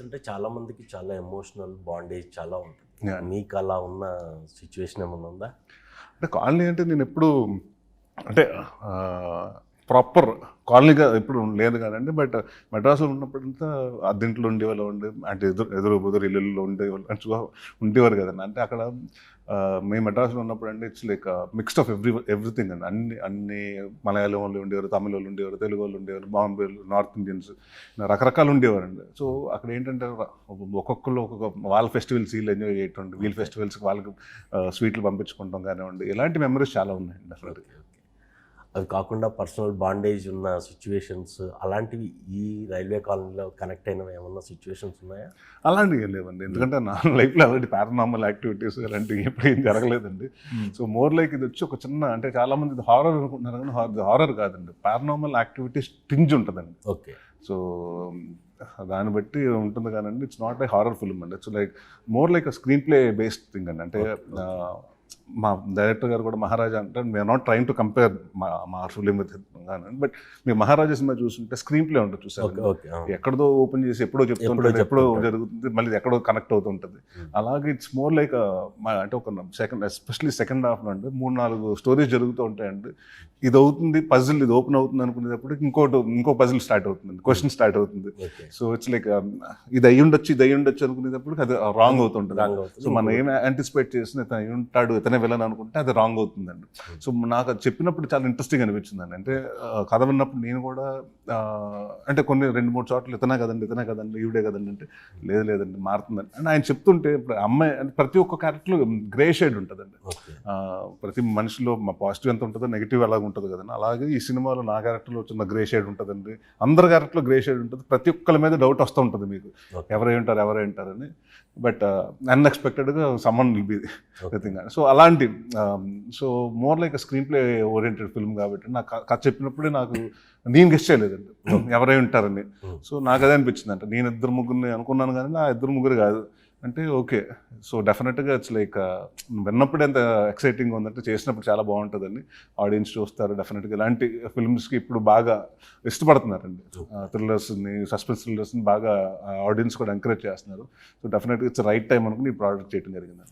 అంటే చాలా మందికి చాలా ఎమోషనల్ బాండేజ్ చాలా ఉంటుంది. యాహ్! మీకు అలా ఉన్న సిచ్యువేషన్ ఏమన్నా ఉందా? అంటే కాలనీ అంటే నేనెప్పుడూ అంటే ప్రాపర్ కాలనీగా ఎప్పుడు లేదు కాదండి. బట్ మెడ్రాస్‌లో ఉన్నప్పుడంతా అద్దెంట్లో ఉండేవాళ్ళమండి. అంటే ఎదురు బెదురు ఇల్లుల్లో ఉండేవాళ్ళు అంటే ఉండేవారు కదండీ. అంటే అక్కడ మేము మెడ్రాస్‌లో ఉన్నప్పుడండి it's like mixed of everything అండి. అన్ని మలయాళం వాళ్ళు ఉండేవారు, తమిళ్ వాళ్ళు ఉండేవారు, తెలుగు వాళ్ళు ఉండేవారు, బాంబేలు, నార్త్ ఇండియన్స్ రకరకాలు ఉండేవారండి. సో అక్కడ ఏంటంటే ఒక్కొక్కళ్ళు ఒక్కొక్క వాళ్ళ ఫెస్టివల్స్ వీళ్ళు ఎంజాయ్ చేయటం, వీళ్ళ ఫెస్టివల్స్‌కి వాళ్ళకి స్వీట్లు పంపించుకుంటాం కానివ్వండి. ఇలాంటి మెమరీస్ చాలా ఉన్నాయండి డెఫినెట్‌గా. అవి కాకుండా పర్సనల్ బాండేజ్ ఉన్న సిచ్యువేషన్స్ అలాంటివి ఈ రైల్వే కాలనీలో కనెక్ట్ అయినవి ఏమన్నా సిచ్యువేషన్స్ ఉన్నాయా? అలాంటివి ఏం లేవండి. ఎందుకంటే నా లైఫ్‌లో అలాంటి పారానార్మల్ యాక్టివిటీస్ అలాంటివి ఎప్పుడు ఏం జరగలేదండి. సో మోర్ లైక్ ఇది వచ్చి ఒక చిన్న అంటే చాలామంది ఇది హారర్ అనుకుంటున్నారు కానీ హారర్ కాదండి. పారానార్మల్ యాక్టివిటీస్ టింజ్ ఉంటుందండి. ఓకే. సో దాన్ని బట్టి ఉంటుంది కానండి. It's not a horror film అండి. It's like more like screen play based thing అండి. అంటే మా డైరెక్టర్ గారు కూడా మహారాజా అంటే we're not trying to compare మా ఫిలిం విత్ కానండి. బట్ మీరు మహారాజా సినిమా చూస్తుంటే స్క్రీన్ ప్లే ఉంటుంది చూసారు. ఓకే. ఎక్కడదో ఓపెన్ చేసి ఎప్పుడో చెప్తుంటాడు, ఎప్పుడో జరుగుతుంది, మళ్ళీ ఎక్కడో కనెక్ట్ అవుతుంటుంది. అలాగే ఇట్స్ మోర్ లైక్ అంటే ఒక ఎస్పెషల్లీ సెకండ్ హాఫ్లో అండి 3-4 స్టోరీస్ జరుగుతూ ఉంటాయండి. ఇది అవుతుంది పజిల్, ఇది ఓపెన్ అవుతుంది అనుకునేటప్పుడు ఇంకో పజిల్ స్టార్ట్ అవుతుంది, క్వశ్చన్ స్టార్ట్ అవుతుంది. సో ఇట్స్ లైక్ ఇది అయ్యుండొచ్చు అనుకునేటప్పుడు అది రాంగ్ అవుతుంటుంది. సో మనం ఏం యాంటిసిపేట్ చేసిన ఇతను అయి ఉంటాడు, ఇతనే వెళ్ళని అనుకుంటే అది రాంగ్ అవుతుందండి. సో నాకు అది చెప్పినప్పుడు చాలా ఇంట్రెస్టింగ్ అనిపించిందండి. అంటే కథ విన్నప్పుడు నేను కూడా అంటే కొన్ని 2-3 చోట్ల ఇతనే కదండి ఈవిడే కదండి అంటే లేదండి మారుతుందండి అని ఆయన చెప్తుంటే ఇప్పుడు అమ్మాయి అంటే ప్రతి ఒక్క క్యారెక్టర్లో గ్రే షేడ్ ఉంటుందండి. ప్రతి మనిషిలో పాజిటివ్ ఎంత ఉంటుందో నెగిటివ్ అలాగ ఉంటుంది కదండి. అలాగే ఈ సినిమాలో నా క్యారెక్టర్లో చిన్న గ్రే షేడ్ ఉంటుందండి. అందరి క్యారెక్టర్లో గ్రే షేడ్ ఉంటుంది. ప్రతి ఒక్కరి మీద డౌట్ వస్తూ ఉంటుంది మీకు ఎవరై ఉంటారని. బట్ అన్ఎక్స్పెక్టెడ్గా someone will be thing. So అలాంటి so more like screen play oriented film కాబట్టి నాకు కథ చెప్పినప్పుడే నాకు నేను గెస్ట్ చేయలేదండి ఎవరై ఉంటారని. సో నాకు అదే అనిపించింది. అంటే నేను 2-3 అనుకున్నాను కానీ నా 2-3 కాదు అంటే ఓకే. సో డెఫినెట్గా ఇట్స్ లైక్ విన్నప్పుడు ఎంత ఎక్సైటింగ్ ఉందంటే చేసినప్పుడు చాలా బాగుంటుందండి. ఆడియన్స్ చూస్తారు డెఫినెట్గా. ఇలాంటి ఫిల్మ్స్కి ఇప్పుడు బాగా ఇష్టపడుతున్నారండి. థ్రిల్లర్స్ని, సస్పెన్స్ థ్రిల్లర్స్ని బాగా ఆడియన్స్ కూడా ఎంకరేజ్ చేస్తున్నారు. సో డెఫినెట్గా ఇట్స్ రైట్ టైం అనుకుని ఈ ప్రోడక్ట్ చేయడం జరిగింది.